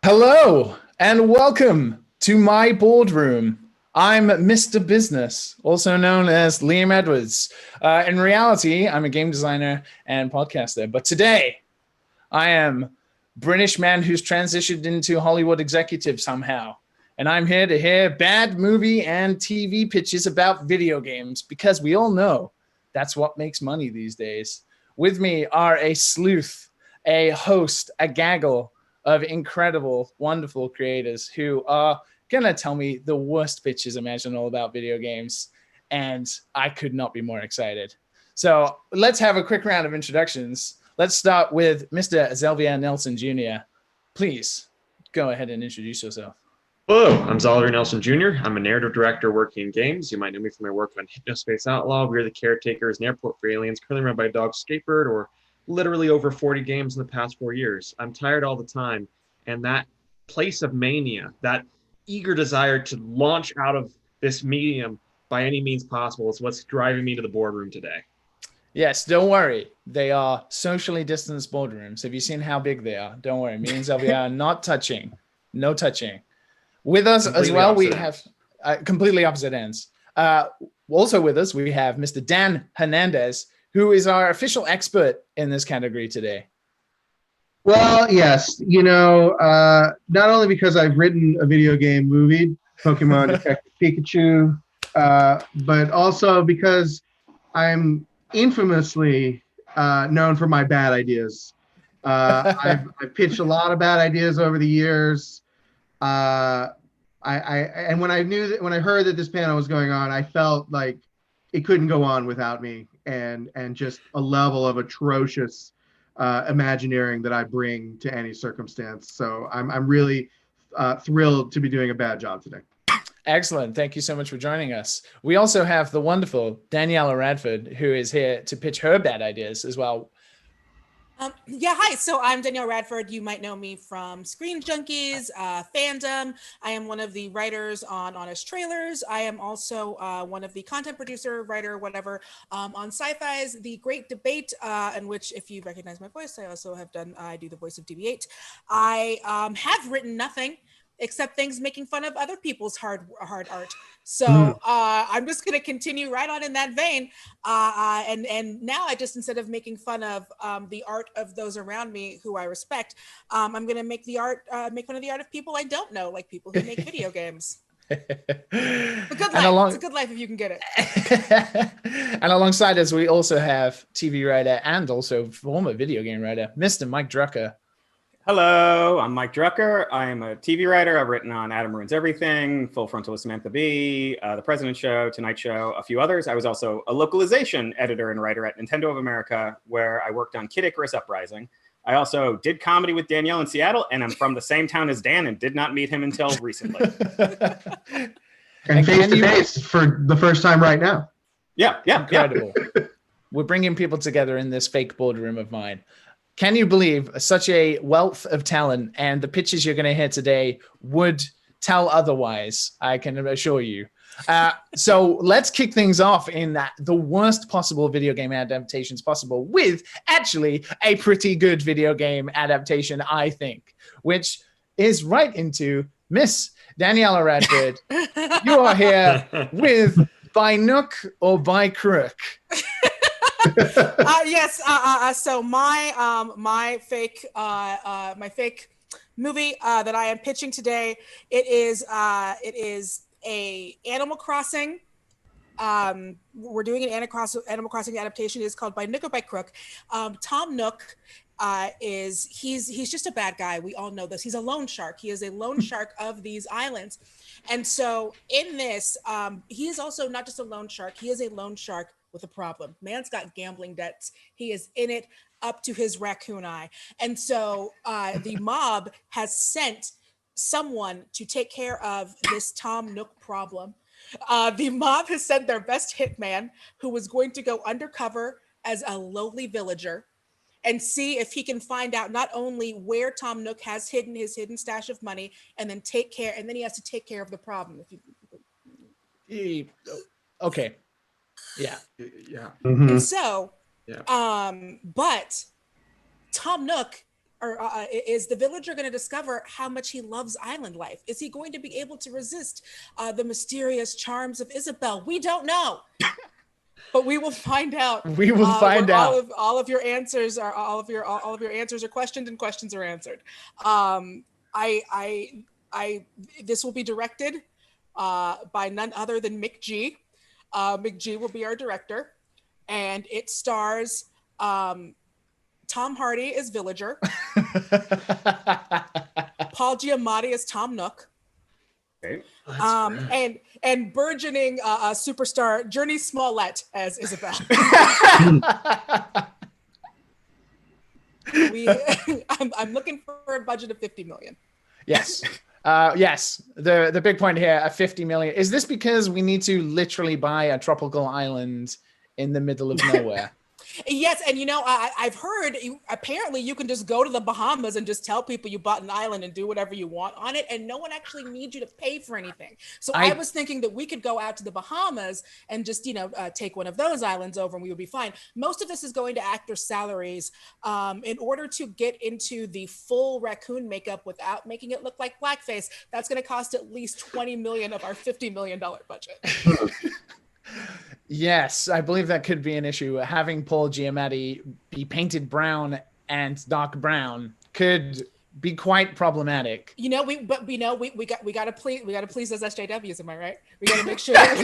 Hello and welcome to my boardroom. I'm Mr. Business, also known as Liam Edwards. In reality, I'm a game designer and podcaster, but today I am British man who's transitioned into Hollywood executive somehow. And I'm here to hear bad movie and TV pitches about video games because we all know that's what makes money these days. With me are a sleuth, a host, a gaggle of incredible, wonderful creators who are gonna tell me the worst pitches imaginable about video games, and I could not be more excited. So let's have a quick round of introductions. Let's start with Mr. Xalavier Nelson Jr. Please go ahead and introduce yourself. Hello, I'm Xalavier Nelson Jr. I'm a narrative director working in games. You might know me from my work on Hypnospace Outlaw, We're the Caretakers, and Airport for Aliens, currently run by Dog Skatebird, or literally over 40 games in the past 4 years. I'm tired all the time, and that place of mania, that eager desire to launch out of this medium by any means possible is what's driving me to the boardroom today. Yes, don't worry. They are socially distanced boardrooms. Have you seen how big they are? Don't worry. Me and Xalavier are not touching. No touching. With us completely as well, we have completely opposite ends. Also with us, we have Mr. Dan Hernandez, who is our official expert in this category today. Well, yes. Not only because I've written a video game movie, Pokemon Detective Pikachu, but also because I'm infamously known for my bad ideas. I've pitched a lot of bad ideas over the years. And when I heard that this panel was going on, I felt like it couldn't go on without me, and just a level of atrocious imagineering that I bring to any circumstance. So I'm really thrilled to be doing a bad job today. Excellent. Thank you so much for joining us. We also have the wonderful Daniella Radford, who is here to pitch her bad ideas as well. Hi. So I'm Danielle Radford. You might know me from Screen Junkies, Fandom. I am one of the writers on Honest Trailers. I am also one of the content producer, writer, whatever, on Sci-Fi's The Great Debate, in which, if you recognize my voice, I do the voice of DB8. I have written nothing except things making fun of other people's hard art. So I'm just going to continue right on in that vein. And now I just, instead of making fun of the art of those around me who I respect, I'm going to make fun of the art of people I don't know, like people who make video games. It's a good life. It's a good life if you can get it. And alongside us, we also have TV writer and also former video game writer, Mr. Mike Drucker. Hello, I'm Mike Drucker. I am a TV writer. I've written on Adam Ruins Everything, Full Frontal with Samantha Bee, The President Show, Tonight Show, a few others. I was also a localization editor and writer at Nintendo of America, where I worked on Kid Icarus Uprising. I also did comedy with Danielle in Seattle, and I'm from the same town as Dan and did not meet him until recently. And face to face for the first time right now. Yeah. Incredible. We're bringing people together in this fake boardroom of mine. Can you believe such a wealth of talent, and the pitches you're going to hear today would tell otherwise, I can assure you. So let's kick things off in the worst possible video game adaptations possible with actually a pretty good video game adaptation, I think, which is right into Miss Daniella Radford. You are here with By Nook or By Crook. Yes. So my fake movie that I am pitching today, it is a Animal Crossing. We're doing an Animal Crossing adaptation. It is called By Nook or By Crook. Tom Nook he's just a bad guy. We all know this. He's a loan shark. He is a loan shark of these islands. And so in this, he is also not just a loan shark. He is a loan shark with a problem. Man's got gambling debts. He is in it up to his raccoon eye. And so the mob has sent someone to take care of this Tom Nook problem. The mob has sent their best hitman, who was going to go undercover as a lowly villager and see if he can find out not only where Tom Nook has hidden his hidden stash of money, and then he has to take care of the problem. Okay. Yeah. Mm-hmm. And so, but Tom Nook is the villager going to discover how much he loves island life? Is he going to be able to resist the mysterious charms of Isabel? We don't know. But we will find out. We will find out. All of your answers are questioned and questions are answered. This will be directed by none other than Mick G. Mick G will be our director, and it stars Tom Hardy as Villager, Paul Giamatti as Tom Nook. Okay. And burgeoning superstar Journey Smollett as Isabel. I'm looking for a budget of 50 million. Yes. Yes. The big point here, 50 million. Is this because we need to literally buy a tropical island in the middle of nowhere? Yes, and I've heard apparently you can just go to the Bahamas and just tell people you bought an island and do whatever you want on it, and no one actually needs you to pay for anything. So I was thinking that we could go out to the Bahamas and just take one of those islands over, and we would be fine. Most of this is going to actors' salaries. In order to get into the full raccoon makeup without making it look like blackface, that's going to cost at least $20 million of our $50 million budget. Yes, I believe that could be an issue. Having Paul Giamatti be painted brown and dark brown could be quite problematic. We got to please those SJWs. Am I right? We got to make sure that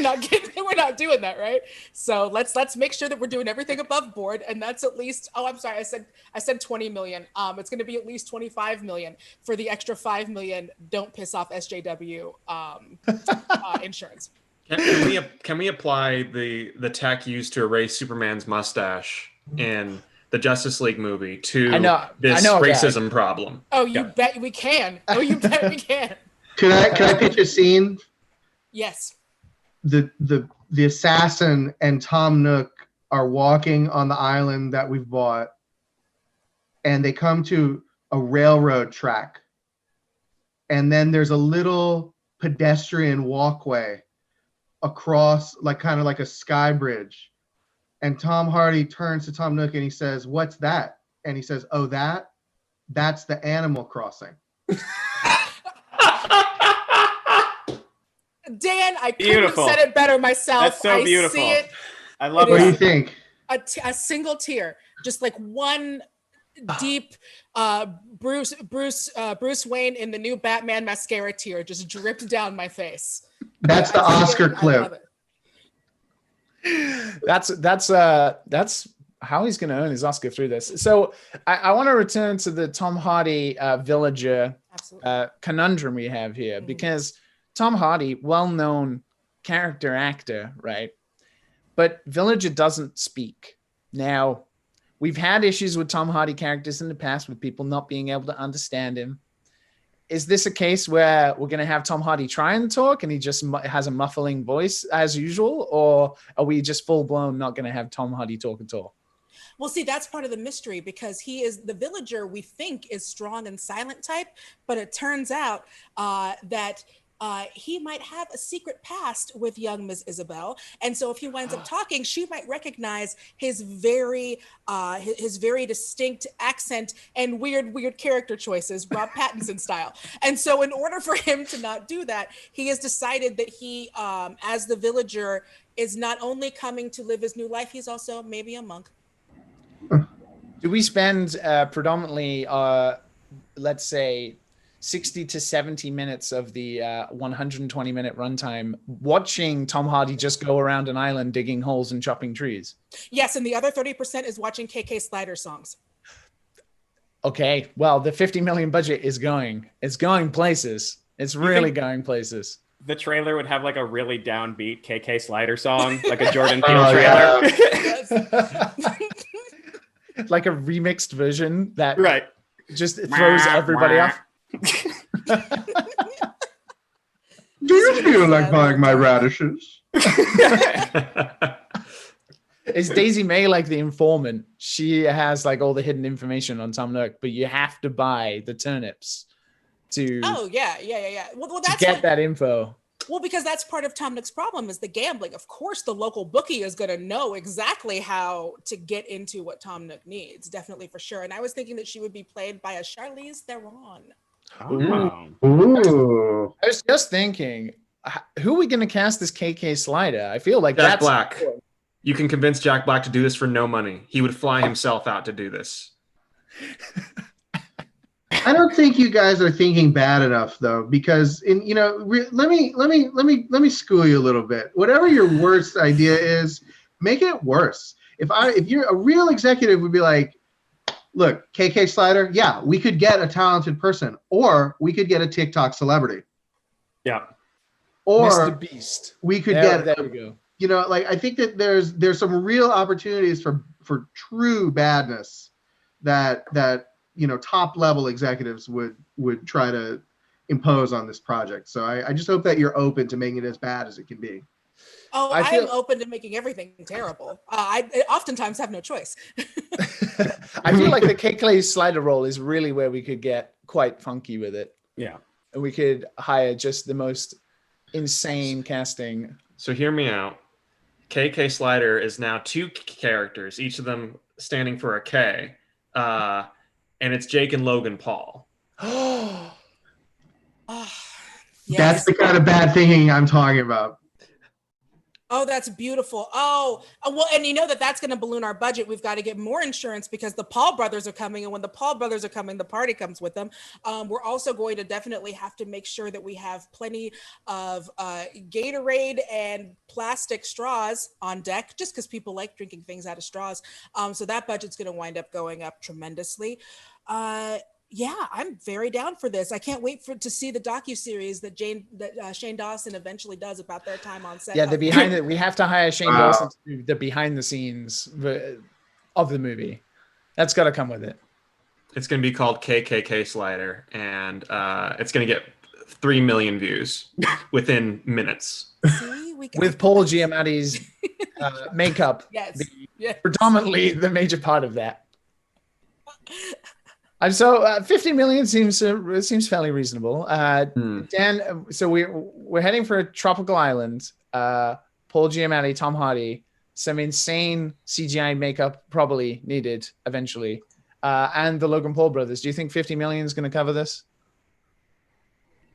we're not doing that, right? So let's make sure that we're doing everything above board, and that's at least. Oh, I'm sorry, I said 20 million. It's going to be at least 25 million for the extra 5 million. Don't piss off SJW insurance. Can we apply the tech used to erase Superman's mustache in the Justice League movie to this racism problem? Oh, you bet we can. Oh, you bet we can. Can I pitch a scene? Yes. The assassin and Tom Nook are walking on the island that we've bought, and they come to a railroad track, and then there's a little pedestrian walkway across, kind of like a sky bridge, and Tom Hardy turns to Tom Nook and he says, "What's that?" And he says, "Oh, that's the Animal Crossing." Dan, I couldn't have said it better myself. That's so beautiful. See it. I love it. What do you think? A single tear, just like one deep Bruce Wayne in the new Batman mascara tear just dripped down my face. That's the Oscar clip. That's how he's going to earn his Oscar through this. So I want to return to the Tom Hardy villager conundrum we have here, because Tom Hardy, well-known character actor, right? But villager doesn't speak. Now, we've had issues with Tom Hardy characters in the past with people not being able to understand him. Is this a case where we're going to have Tom Hardy try and talk and he just has a muffling voice as usual? Or are we just full blown not going to have Tom Hardy talk at all? Well, see, that's part of the mystery, because he is the villager we think is strong and silent type, but it turns out that he might have a secret past with young Miss Isabel, and so if he winds up talking, she might recognize his very distinct accent and weird character choices, Rob Pattinson style. And so, in order for him to not do that, he has decided that he, as the villager, is not only coming to live his new life, he's also maybe a monk. Do we spend predominantly, let's say, 60 to 70 minutes of the 120-minute runtime watching Tom Hardy just go around an island digging holes and chopping trees? Yes, and the other 30% is watching KK Slider songs. Okay, well, the 50 million budget is going. It's going places. It's really going places. The trailer would have like a really downbeat KK Slider song, like a Jordan Peele trailer. Like a remixed version that just throws everybody off. Do you feel like buying my radishes? Is Daisy May like the informant? She has like all the hidden information on Tom Nook, but you have to buy the turnips to. Oh yeah. Well, that's to get that info. Well, because that's part of Tom Nook's problem is the gambling. Of course, the local bookie is going to know exactly how to get into what Tom Nook needs, definitely for sure. And I was thinking that she would be played by a Charlize Theron. Ooh. I was just thinking, who are we going to cast as KK Slider? I feel like Jack that's Black. You can convince Jack Black to do this for no money. He would fly himself out to do this. I don't think you guys are thinking bad enough though, because let me school you a little bit. Whatever your worst idea is, make it worse. If you're a real executive, would be like, look, KK Slider, yeah, we could get a talented person, or we could get a TikTok celebrity. Yeah. Or Mr. Beast. we could There get, we go. like I think that there's some real opportunities for true badness that top level executives would try to impose on this project. So I just hope that you're open to making it as bad as it can be. Oh, I am open to making everything terrible. I oftentimes have no choice. I feel like the KK Slider role is really where we could get quite funky with it. Yeah. And we could hire just the most insane casting. So hear me out. KK Slider is now 2 characters, each of them standing for a K. And it's Jake and Logan Paul. Yes. That's the kind of bad thinking I'm talking about. Oh, that's beautiful. Oh, well, and you know that's going to balloon our budget. We've got to get more insurance because the Paul brothers are coming. And when the Paul brothers are coming, the party comes with them. We're also going to definitely have to make sure that we have plenty of Gatorade and plastic straws on deck, just because people like drinking things out of straws. So that budget's going to wind up going up tremendously. Yeah, I'm very down for this. I can't wait to see the docuseries that Shane Dawson eventually does about their time on set. Yeah, we have to hire Shane Dawson to do the behind the scenes of the movie. That's got to come with it. It's going to be called KKK Slider, and it's going to get 3 million views within minutes. See, with Paul Giamatti's makeup, yes. Predominantly the major part of that. And so 50 million seems fairly reasonable. Dan, so we're heading for a tropical island. Paul Giamatti, Tom Hardy, some insane CGI makeup probably needed eventually, and the Logan Paul brothers. Do you think 50 million is going to cover this?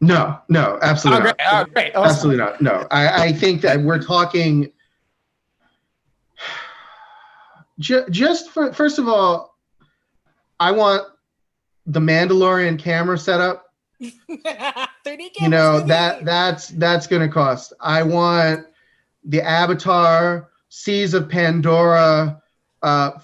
No, absolutely not. Great. Awesome. Absolutely not. No, I think that we're talking just for, first of all, I want the Mandalorian camera setup. 3D cameras, that's going to cost. I want the Avatar, Seas of Pandora,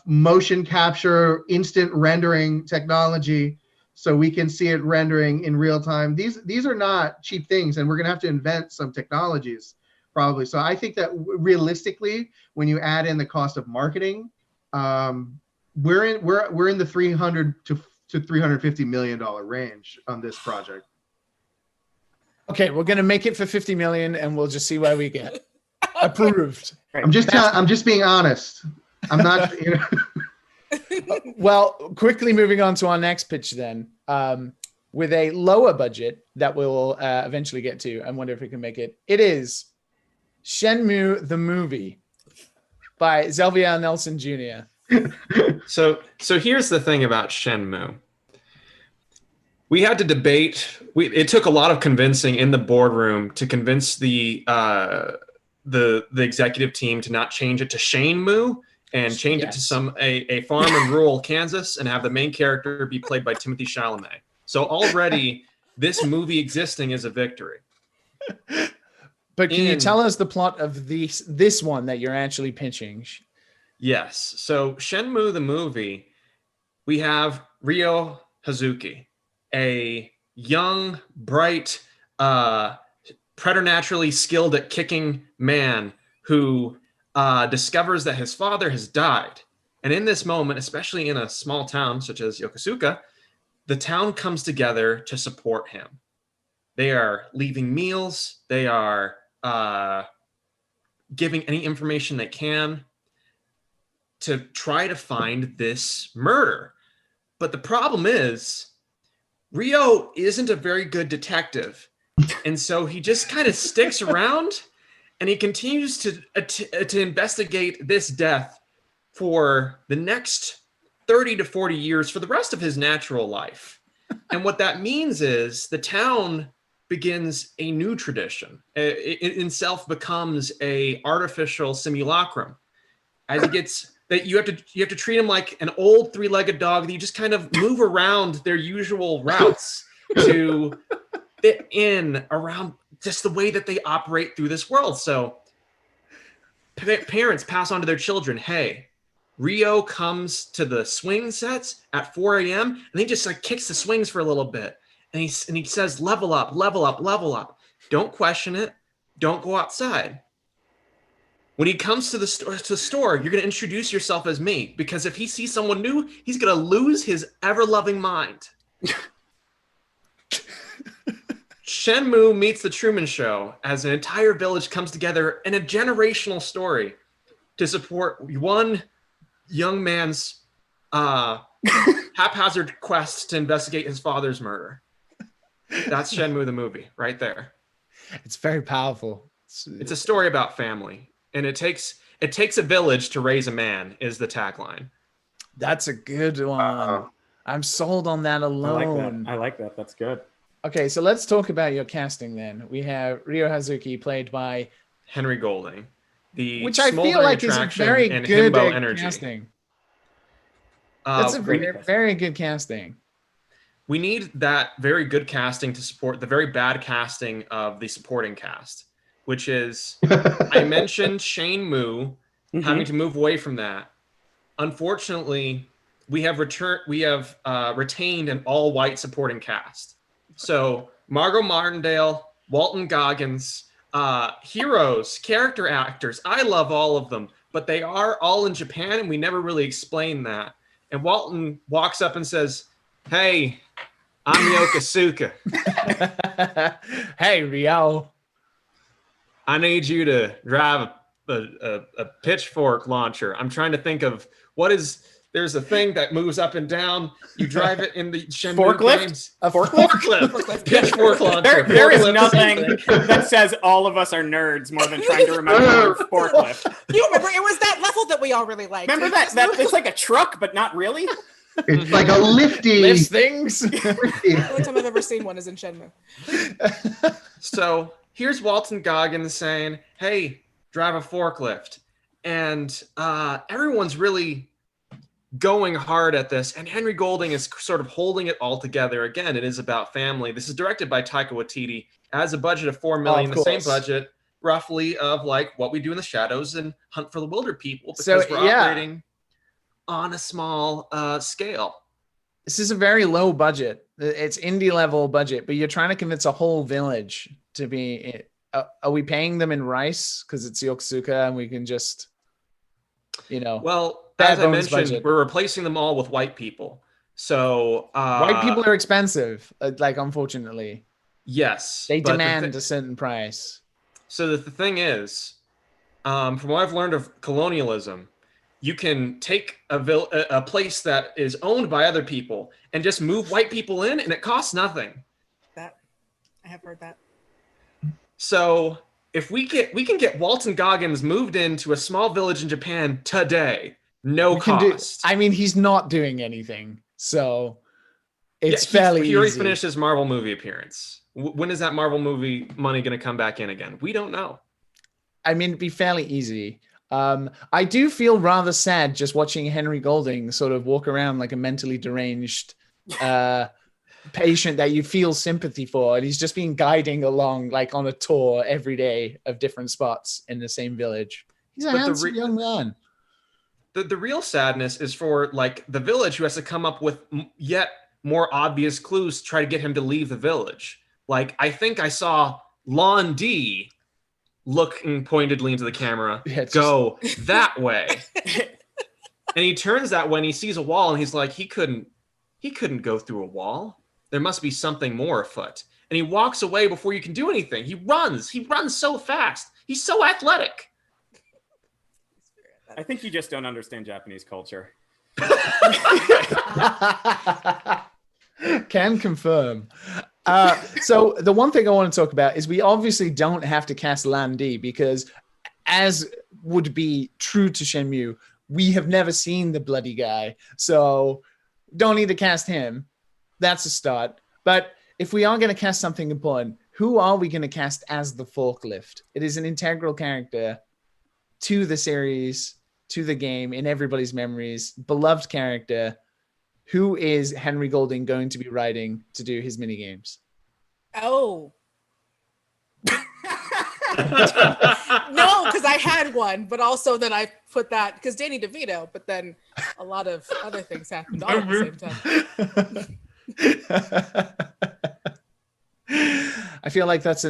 motion capture, instant rendering technology, so we can see it rendering in real time. These are not cheap things, and we're going to have to invent some technologies probably. So I think that realistically, when you add in the cost of marketing, we're in the $300 to $350 million range on this project. Okay, we're gonna make it for 50 million, and we'll just see where we get. Approved. Right. I'm just being honest. I'm not. Well, quickly moving on to our next pitch then. With a lower budget that we'll eventually get to, I wonder if we can make it. It is Shenmue the movie by Xalavier Nelson Jr. So here's the thing about Shenmue. We had to debate. It took a lot of convincing in the boardroom to convince the executive team to not change it to Shenmue and change it to a farm in rural Kansas and have the main character be played by Timothée Chalamet. So already this movie existing is a victory. But can you tell us the plot of this one that you're actually pitching? Yes. So Shenmue the movie, we have Ryo Hazuki, a young, bright, preternaturally skilled at kicking man who discovers that his father has died. And in this moment, especially in a small town such as Yokosuka, the town comes together to support him. They are leaving meals. They are giving any information they can to try to find this murder. But the problem is, Ryo isn't a very good detective, And so he just kind of sticks around, and he continues to investigate this death for the next 30 to 40 years for the rest of his natural life. And what that means is the town begins a new tradition. It itself becomes a artificial simulacrum. As he gets that, you have to treat him like an old three-legged dog that you just kind of move around their usual routes to fit in around just the way that they operate through this world. So parents pass on to their children, hey, Rio comes to the swing sets at 4 a.m. and he just like kicks the swings for a little bit. And he says, level up, level up, level up. Don't question it. Don't go outside. When he comes to the store, you're going to introduce yourself as me, because if he sees someone new, he's going to lose his ever-loving mind. Shenmue meets the Truman Show as an entire village comes together in a generational story to support one young man's haphazard quest to investigate his father's murder. That's Shenmue the movie right there. It's very powerful. It's a story about family, and it takes a village to raise a man is the tagline. That's a good one. I'm sold on that alone. I like that. That's good. Okay, so let's talk about your casting then. We have Ryo Hazuki played by Henry Golding, which I feel like is a very good casting. That's a very good casting. We need that very good casting to support the very bad casting of the supporting cast, which is, I mentioned Shenmue having to move away from that. Unfortunately, we have retained an all-white supporting cast. So Margot Martindale, Walton Goggins, heroes, character actors. I love all of them, but they are all in Japan, and we never really explain that. And Walton walks up and says, "Hey, I'm Yokosuka. Hey, Ryo. I need you to drive a pitchfork launcher. I'm trying to think of there's a thing that moves up and down. You drive it in the Shenmue games. A forklift? Pitchfork launcher. There is nothing that says all of us are nerds more than trying to remember the word forklift. You remember, it was that level that we all really liked. Remember that it's like a truck, but not really? It's like a lifty. Lifts things. The only time I've ever seen one is in Shenmue. So here's Walton Goggins saying, hey, drive a forklift. And everyone's really going hard at this. And Henry Golding is sort of holding it all together. Again, it is about family. This is directed by Taika Waititi. It has a budget of $4 million, the same budget roughly of like What We Do in the Shadows and Hunt for the Wilder People, because we're operating on a small scale. This is a very low budget. It's indie level budget, but you're trying to convince a whole village to be. Are we paying them in rice because it's Yokosuka and we can just, Well, as I mentioned, we're replacing them all with white people. So white people are expensive. Unfortunately, yes, they demand a certain price. So the thing is, from what I've learned of colonialism, you can take a place that is owned by other people and just move white people in, and it costs nothing. I have heard that. So if we can get Walton Goggins moved into a small village in Japan today, no cost. He's not doing anything, so it's fairly easy. He already finished his Marvel movie appearance. When is that Marvel movie money going to come back in again? We don't know. It'd be fairly easy. I do feel rather sad just watching Henry Golding sort of walk around like a mentally deranged patient that you feel sympathy for, and he's just been guiding along like on a tour every day of different spots in the same village. He's a handsome young man. The real sadness is for like the village who has to come up with yet more obvious clues to try to get him to leave the village. Like, I think I saw Lon D looking pointedly into the camera, go that way. And he turns that way and he sees a wall and he's like, he couldn't go through a wall. There must be something more afoot. And he walks away before you can do anything. He runs so fast. He's so athletic. I think you just don't understand Japanese culture. Can confirm. So the one thing I want to talk about is we obviously don't have to cast Lan Di because, as would be true to Shenmue, we have never seen the bloody guy. So don't need to cast him. That's a start. But if we are going to cast something important, who are we going to cast as the forklift? It is an integral character to the series, to the game, in everybody's memories, beloved character. Who is Henry Golding going to be writing to do his mini games? Oh. No, because I had one, but also then I put that because Danny DeVito, but then a lot of other things happened all at the same time. I feel like that's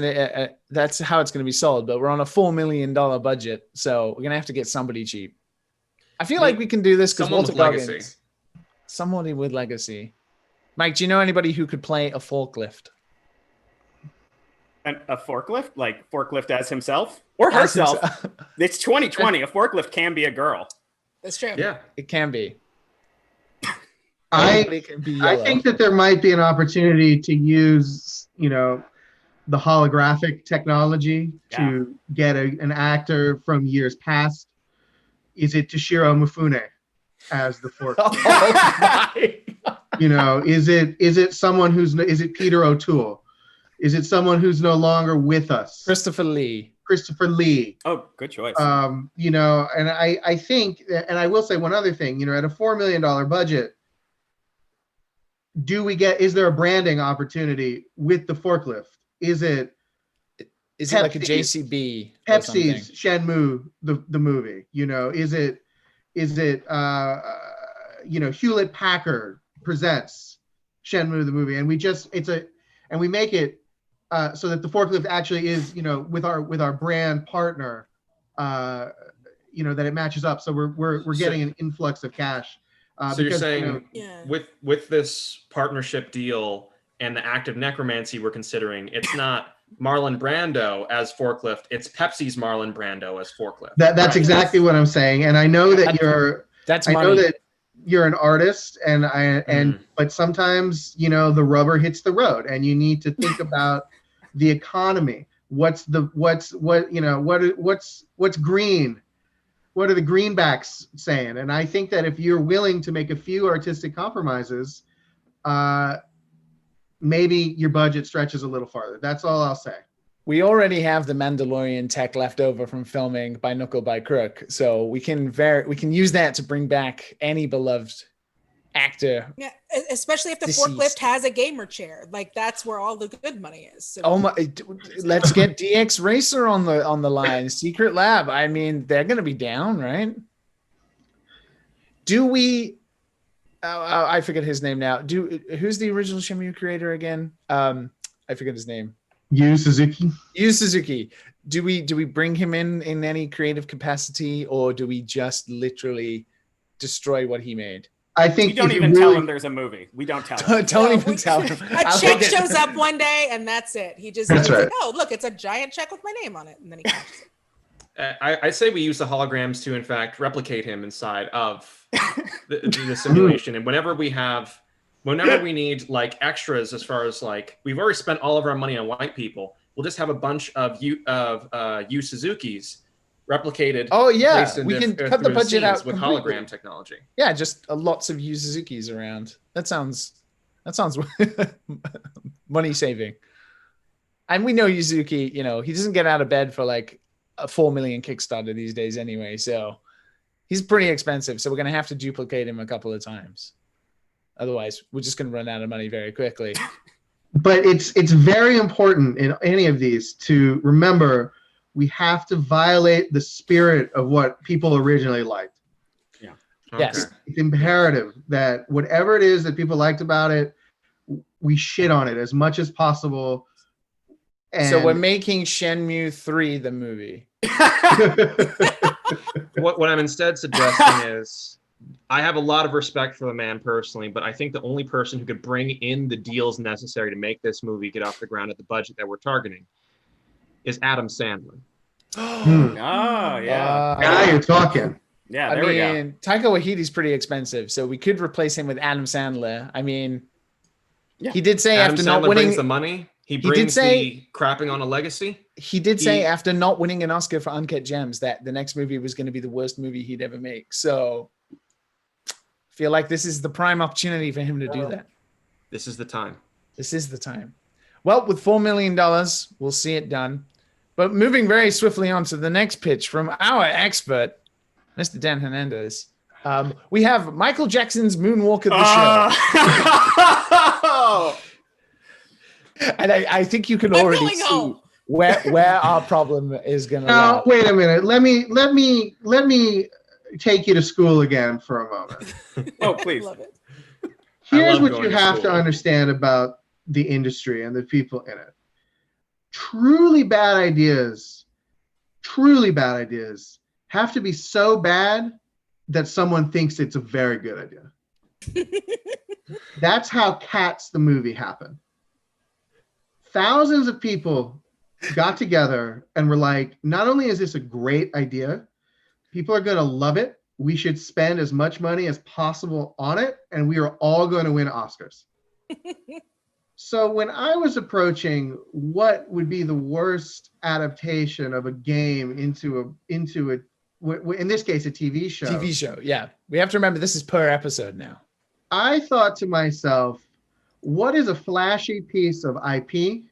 that's how it's going to be sold, but we're on a $4 million budget, so we're going to have to get somebody cheap. I feel like we can do this because Walter Goggins. Somebody with legacy. Mike, do you know anybody who could play a forklift? A forklift? Like forklift as himself? Or herself? It's 2020. A forklift can be a girl. That's true. Yeah. It can be. I think that there might be an opportunity to use, the holographic technology to get an actor from years past. Is it Toshiro Mifune as the forklift? Is it someone is it Peter O'Toole? Is it someone who's no longer with us? Christopher Lee. Oh, good choice. And I think, and I will say one other thing, at a $4 million budget, is there a branding opportunity with the forklift? Is it like a JCB? Pepsi's Shenmue, the movie? Is it Hewlett Packard presents Shenmue the movie, and we make it so that the forklift actually is, with our brand partner, that it matches up. So we're getting an influx of cash. So you're saying with this partnership deal and the act of necromancy we're considering, it's not Marlon Brando as forklift, it's Pepsi's Marlon Brando as forklift. That's exactly what I'm saying, and I know that know that you're an artist, but sometimes the rubber hits the road, and you need to think about the economy. What's green? What are the greenbacks saying? And I think that if you're willing to make a few artistic compromises, maybe your budget stretches a little farther. That's all I'll say. We already have the Mandalorian tech left over from filming By Nook or By Crook, so we can use that to bring back any beloved actor. Yeah, especially if the forklift has a gamer chair. Like that's where all the good money is. So. Oh my! Let's get DX Racer on the line. Secret Lab. I mean, they're going to be down, right? Do we? I forget his name now. Who's the original Shenmue creator again? I forget his name. Yu Suzuki. Do we bring him in any creative capacity, or do we just literally destroy what he made? I think we don't even tell him there's a movie. We don't tell him. Don't even tell him. A check shows up one day, and that's it. He just goes, right. Oh, look, it's a giant check with my name on it, and then he catches it. I say we use the holograms to, in fact, replicate him inside of the simulation. And whenever we need like extras, as far as like we've already spent all of our money on white people, we'll just have a bunch of Yu Suzukis replicated. Oh yeah, we can cut the budget out with hologram technology. Yeah, just lots of Yu Suzukis around. That sounds money saving. And we know Yuzuki, he doesn't get out of bed for like a 4 million Kickstarter these days anyway, so he's pretty expensive. So we're gonna have to duplicate him a couple of times. Otherwise, we're just gonna run out of money very quickly. But it's very important in any of these to remember we have to violate the spirit of what people originally liked. Yeah. Okay. Yes. It's imperative that whatever it is that people liked about it, we shit on it as much as possible. And so we're making Shenmue 3 the movie. What I'm instead suggesting is, I have a lot of respect for the man personally, but I think the only person who could bring in the deals necessary to make this movie get off the ground at the budget that we're targeting is Adam Sandler. Oh, yeah. Now you're talking. Yeah, there we go. Taika Waititi's pretty expensive, so we could replace him with Adam Sandler. I mean, He did say Adam after Sandler not winning brings the money. He did brings say- the crapping on a legacy. He did say after not winning an Oscar for Uncut Gems that the next movie was going to be the worst movie he'd ever make. So I feel like this is the prime opportunity for him to do that. This is the time. This is the time. Well, with $4 million, we'll see it done. But moving very swiftly on to the next pitch from our expert, Mr. Dan Hernandez. We have Michael Jackson's Moonwalker the show. And I think you can already see where our problem is going to lie. Now, wait a minute. Let me take you to school again for a moment. Oh, please. Love it. Here's love what going you to have school. to understand about the industry and the people in it. Truly bad ideas have to be so bad that someone thinks it's a very good idea. That's how Cats the movie happened. Thousands of people got together and were like, not only is this a great idea, people are going to love it. We should spend as much money as possible on it, and we are all going to win Oscars. So when I was approaching what would be the worst adaptation of a game into a, in this case, a TV show. TV show, yeah. We have to remember this is per episode now. I thought to myself, what is a flashy piece of IP?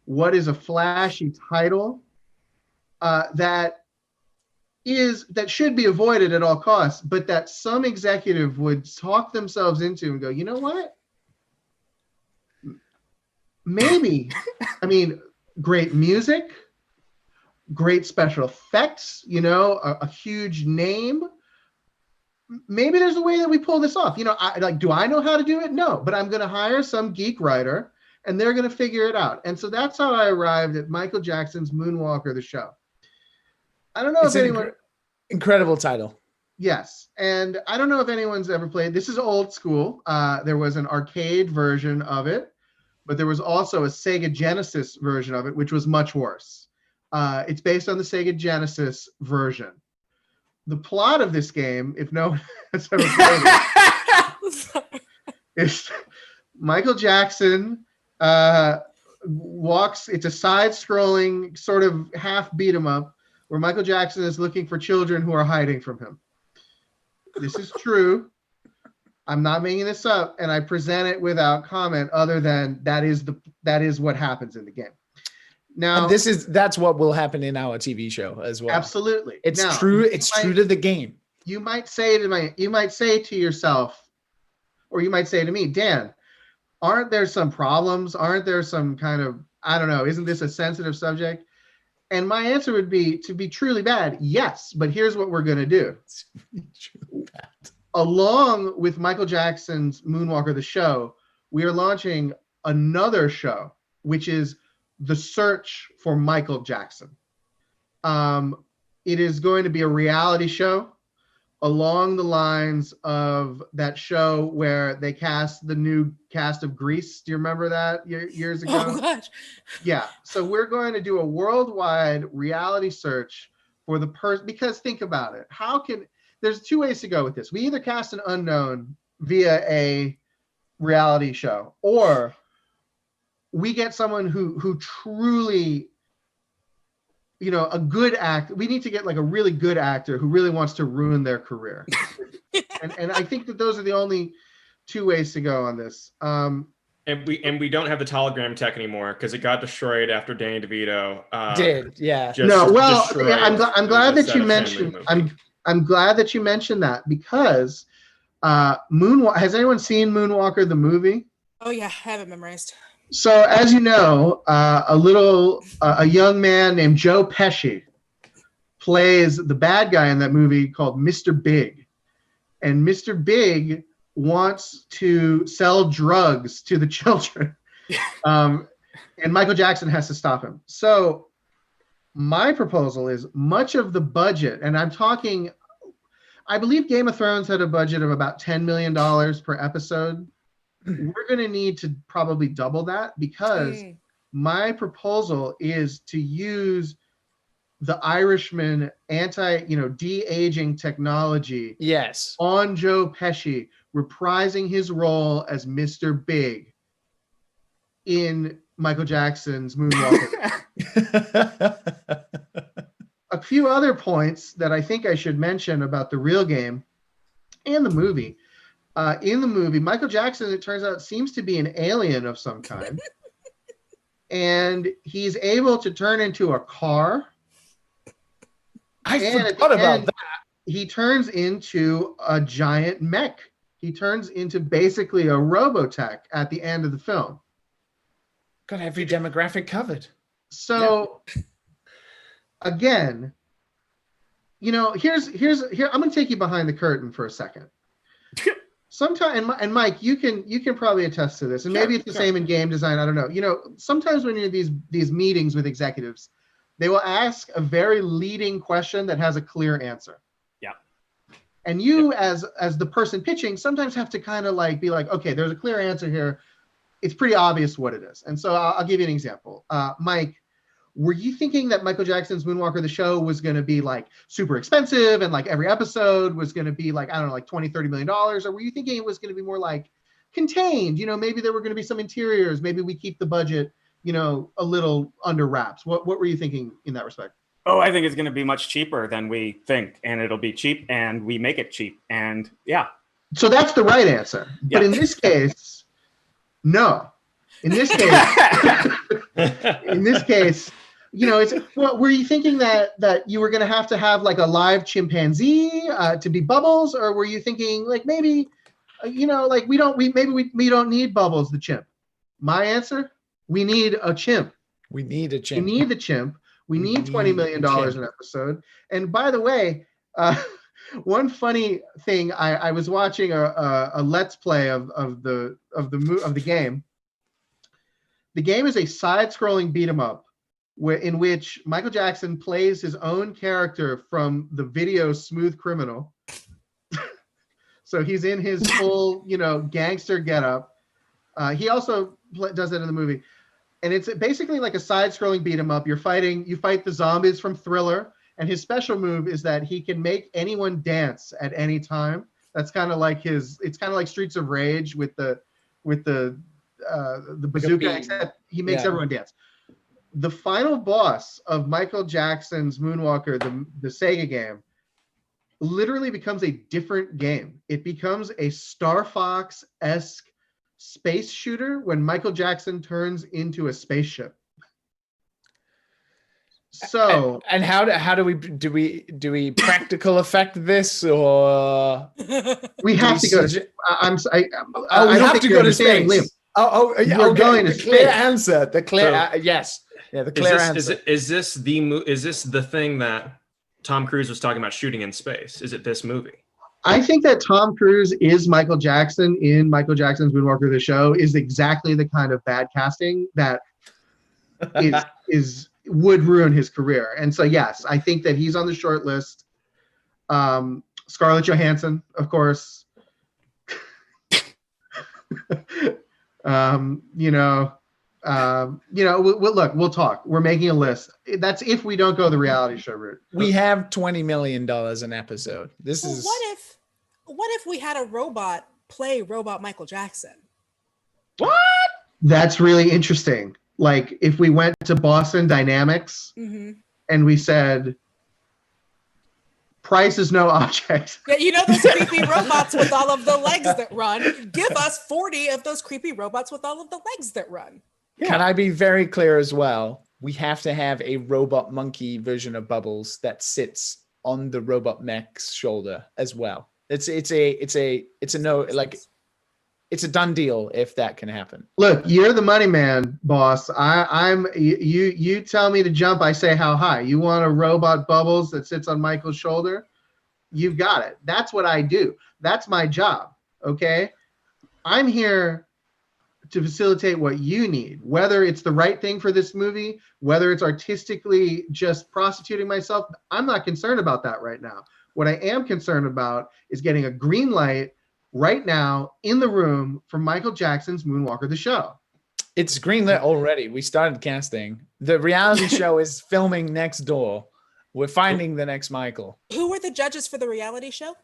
What is a flashy title that should be avoided at all costs, but that some executive would talk themselves into and go, you know what? Maybe, I mean, great music, great special effects, you know, a huge name. Maybe there's a way that we pull this off. You know, do I know how to do it? No, but I'm going to hire some geek writer and they're going to figure it out. And so that's how I arrived at Michael Jackson's Moonwalker, the show. I don't know if anyone... Incredible title. Yes. And I don't know if anyone's ever played. This is old school. There was an arcade version of it, but there was also a Sega Genesis version of it, which was much worse. It's based on the Sega Genesis version. The plot of this game, if no one has ever played it, is Michael Jackson walks. It's a side-scrolling sort of half beat 'em up where Michael Jackson is looking for children who are hiding from him. This is true. I'm not making this up, and I present it without comment other than that is what happens in the game. Now, And that's what will happen in our TV show as well. Absolutely. It's Now, true. It's true to the game. You might say to yourself, or you might say to me, Dan, aren't there some problems? Aren't there some kind of, I don't know, isn't this a sensitive subject? And my answer would be, to be truly bad, yes, but here's what we're going to do. Along with Michael Jackson's Moonwalker, the show, we are launching another show, which is The Search for Michael Jackson. It is going to be a reality show along the lines of that show where they cast the new cast of Grease. Do you remember that years ago? Oh gosh. Yeah. So we're going to do a worldwide reality search for the person, because think about it. There's two ways to go with this. We either cast an unknown via a reality show, or we get someone who truly, you know, a good actor. We need to get like a really good actor who really wants to ruin their career. and I think that those are the only two ways to go on this. And we don't have the hologram tech anymore because it got destroyed after Danny DeVito Yeah. No, well, destroyed I'm glad the that set you of mentioned. Shenmue movie. I'm glad that you mentioned that, because Moonwalker. Has anyone seen Moonwalker the movie? Oh yeah, I have it memorized. So, as you know, a young man named Joe Pesci plays the bad guy in that movie called Mr. Big. And Mr. Big wants to sell drugs to the children. And Michael Jackson has to stop him. So my proposal is much of the budget, and I'm talking, I believe Game of Thrones had a budget of about $10 million per episode. We're going to need to probably double that, because my proposal is to use the Irishman de-aging technology Yes. on Joe Pesci, reprising his role as Mr. Big in Michael Jackson's Moonwalker. A few other points that I think I should mention about the real game and the movie. In the movie, Michael Jackson, it turns out, seems to be an alien of some kind. And he's able to turn into a car. I forgot about that. He turns into a giant mech. He turns into basically a Robotech at the end of the film. Got every demographic covered. So, again, here I'm going to take you behind the curtain for a second. Sometimes, and Mike, you can probably attest to this, and maybe it's the same in game design. I don't know. Sometimes when you're in these meetings with executives, they will ask a very leading question that has a clear answer. Yeah. And you, as the person pitching, sometimes have to kind of like be like, okay, there's a clear answer here. It's pretty obvious what it is. And so I'll give you an example. Mike, were you thinking that Michael Jackson's Moonwalker, the show, was going to be like super expensive and like every episode was going to be like, I don't know, like $20-30 million? Or were you thinking it was going to be more like contained? Maybe there were going to be some interiors. Maybe we keep the budget, a little under wraps. What were you thinking in that respect? Oh, I think it's going to be much cheaper than we think, and it'll be cheap, and we make it cheap, and yeah. So that's the right answer. But in this case, no. In this case, it's were you thinking that you were going to have like a live chimpanzee to be Bubbles, or were you thinking like maybe we don't need Bubbles the chimp? My answer: we need a chimp. We need a chimp. We need the chimp. We need $20 million an episode. And by the way, one funny thing, I was watching a Let's Play of the game. The game is a side-scrolling beat 'em up, in which Michael Jackson plays his own character from the video Smooth Criminal. So he's in his full, gangster getup. He also does it in the movie. And it's basically like a side-scrolling beat 'em up. You fight the zombies from Thriller, and his special move is that he can make anyone dance at any time. That's kind of like it's kind of like Streets of Rage with the bazooka, except he makes everyone dance. The final boss of Michael Jackson's Moonwalker, the Sega game, literally becomes a different game. It becomes a Star Fox-esque space shooter when Michael Jackson turns into a spaceship. So and how do we practical effect this, or we have to go to we have to go to space. Liam. We're going to space. Clear answer. The clear yes. Yeah, the clear answer. Is this the thing that Tom Cruise was talking about shooting in space? Is it this movie? I think that Tom Cruise is Michael Jackson in Michael Jackson's Moonwalker the show is exactly the kind of bad casting that would ruin his career. And so yes, I think that he's on the short list. Scarlett Johansson, of course. We'll talk. We're making a list. That's if we don't go the reality show route. We have $20 million an episode. What if we had a robot play robot Michael Jackson? What? That's really interesting. Like if we went to Boston Dynamics and we said, price is no object. Yeah, those creepy robots with all of the legs that run. Give us 40 of those creepy robots with all of the legs that run. Yeah. Can I be very clear as well? We have to have a robot monkey version of Bubbles that sits on the robot mech's shoulder as well. It's a done deal if that can happen. Look, you're the money man, boss. You tell me to jump, I say how high. You want a robot Bubbles that sits on Michael's shoulder? You've got it. That's what I do. That's my job. Okay? I'm here to facilitate what you need, whether it's the right thing for this movie, whether it's artistically just prostituting myself. I'm not concerned about that right now. What I am concerned about is getting a green light right now in the room for Michael Jackson's Moonwalker the show. It's greenlit already. We started casting. The reality show is filming next door. We're finding the next Michael. Who were the judges for the reality show?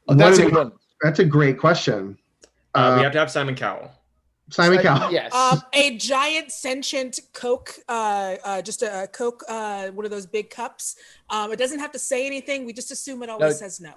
Oh, that's a great question. We have to have Simon Cowell. Simon Cowell. Yes. A giant sentient Coke, just a Coke, one of those big cups. It doesn't have to say anything. We just assume it always says no.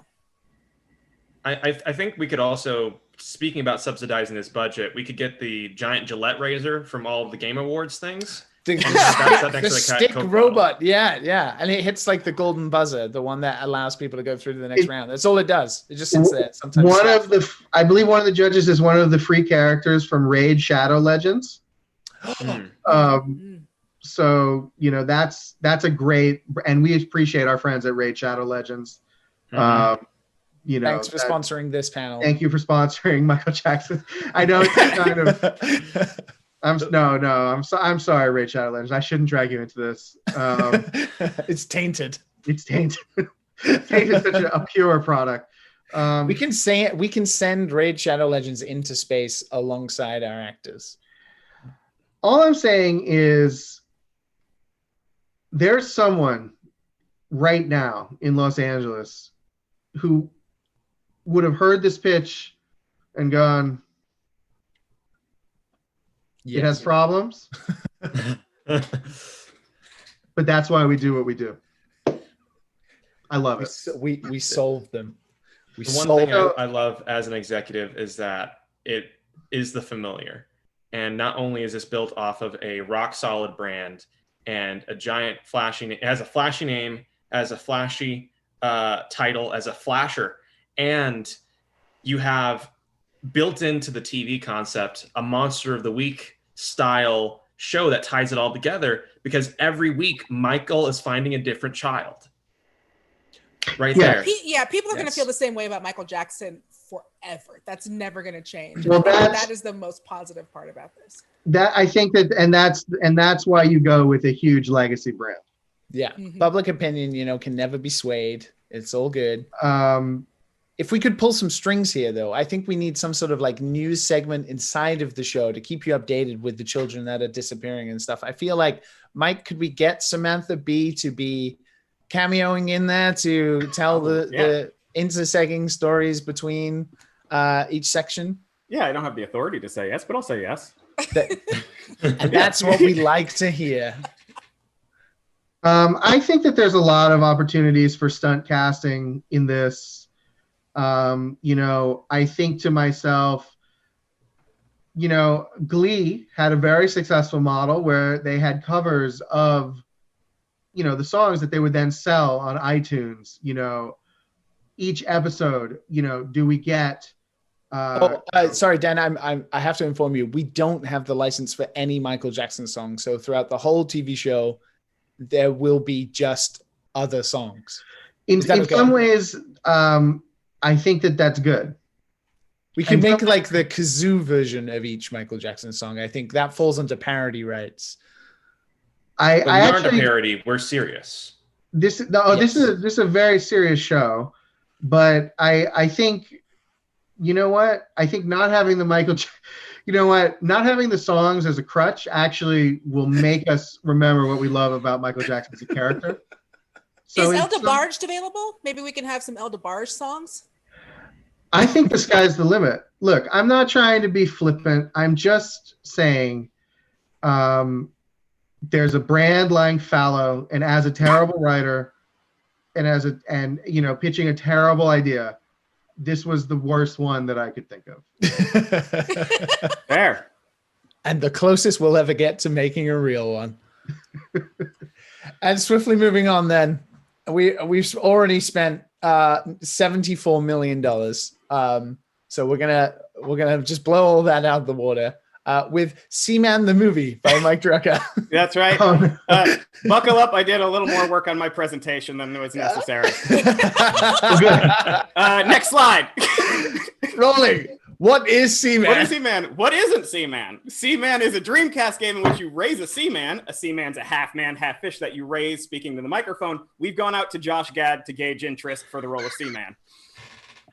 I think we could also, speaking about subsidizing this budget, we could get the giant Gillette razor from all of the Game Awards things. The stick robot, yeah, and it hits like the golden buzzer, the one that allows people to go through to the next round. That's all it does. It just sits there. Sometimes I believe one of the judges is one of the free characters from Raid Shadow Legends. So that's a great, and we appreciate our friends at Raid Shadow Legends. Thanks for sponsoring this panel. Thank you for sponsoring Michael Jackson. I know it's kind of. I'm sorry, Raid Shadow Legends. I shouldn't drag you into this. It's tainted. It's tainted. Tainted such a pure product. We can send Raid Shadow Legends into space alongside our actors. All I'm saying is there's someone right now in Los Angeles who would have heard this pitch and gone, it has problems, but that's why we do what we do. I love it. We solved them. The one thing I love as an executive is that it is the familiar. And not only is this built off of a rock solid brand and a giant flashy, it has a flashy name, as a flashy title, as a flasher, and you have built into the TV concept a Monster of the Week style show that ties it all together, because every week Michael is finding a different child. There. People are going to feel the same way about Michael Jackson forever. That's never going to change. Well, that is the most positive part about this. I think that's why you go with a huge legacy brand. Yeah, public opinion, can never be swayed. It's all good. If we could pull some strings here, though, I think we need some sort of like news segment inside of the show to keep you updated with the children that are disappearing and stuff. I feel like, Mike, could we get Samantha Bee to be cameoing in there to tell the intersecting stories between each section? Yeah, I don't have the authority to say yes, but I'll say yes. And that's what we like to hear. I think that there's a lot of opportunities for stunt casting in this. I think to myself, Glee had a very successful model where they had covers of, the songs that they would then sell on iTunes. Each episode, do we get? Sorry, Dan, I have to inform you, we don't have the license for any Michael Jackson song. So throughout the whole TV show, there will be just other songs. In some ways, I think that's good. We can make like the kazoo version of each Michael Jackson song. I think that falls under parody rights. We aren't a parody. We're serious. This is a very serious show, but I think, I think not having the not having the songs as a crutch actually will make us remember what we love about Michael Jackson as a character. So is El DeBarge available? Maybe we can have some El DeBarge songs. I think the sky's the limit. Look, I'm not trying to be flippant. I'm just saying there's a brand lying fallow, and as a terrible writer and pitching a terrible idea, this was the worst one that I could think of. Fair. And the closest we'll ever get to making a real one. And swiftly moving on then, we've already spent $74 million. So we're gonna just blow all that out of the water with Seaman the movie by Mike Drucker. That's right. Buckle up. I did a little more work on my presentation than was necessary. Next slide. Rolling. What is Seaman? What is Seaman? What isn't Seaman? Seaman is a Dreamcast game in which you raise a seaman. A seaman's a half man, half fish that you raise. Speaking to the microphone, we've gone out to Josh Gad to gauge interest for the role of Seaman.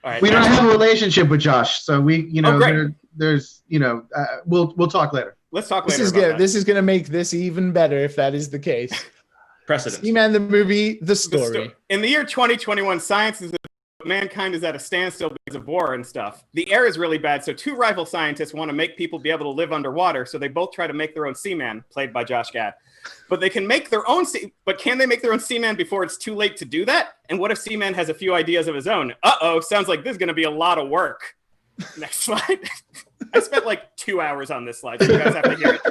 All right, we don't have a relationship with Josh, so we, there's, we'll talk later. Let's talk later. This is good. This is going to make this even better if that is the case. Precedent. Seaman the movie, the story. In the year 2021, science is mankind is at a standstill because of war and stuff. The air is really bad, so two rival scientists want to make people be able to live underwater, so they both try to make their own Seaman, played by Josh Gad. But they can make their own but can they make their own Seaman before it's too late to do that? And what if Seaman has a few ideas of his own? Uh-oh, sounds like this is going to be a lot of work. Next slide. I spent like 2 hours on this slide, so you guys have to hear it.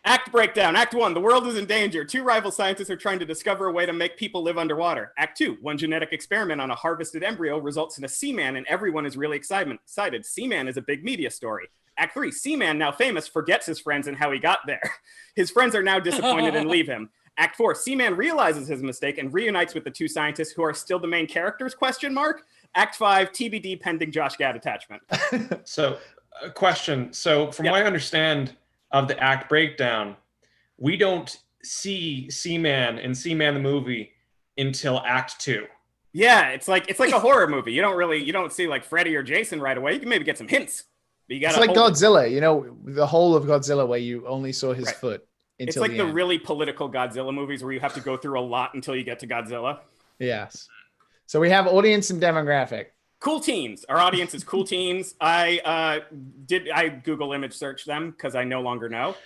Act breakdown. Act 1, the world is in danger. Two rival scientists are trying to discover a way to make people live underwater. Act 2, one genetic experiment on a harvested embryo results in a Seaman, and everyone is really excited. Seaman is a big media story. Act 3, Seaman, now famous, forgets his friends and how he got there. His friends are now disappointed and leave him. Act 4, Seaman realizes his mistake and reunites with the two scientists who are still the main characters, ? Act 5, TBD pending Josh Gad attachment. So, a question. So, from what I understand of the act breakdown, we don't see Seaman and Seaman the movie until Act 2. Yeah, it's like a horror movie. You don't see like Freddy or Jason right away. You can maybe get some hints. But you gotta it's like Godzilla, you know, the whole of Godzilla where you only saw his foot. It's like the really political Godzilla movies where you have to go through a lot until you get to Godzilla. Yes. So we have audience and demographic. Cool teens. Our audience is cool teens. I Google image search them because I no longer know.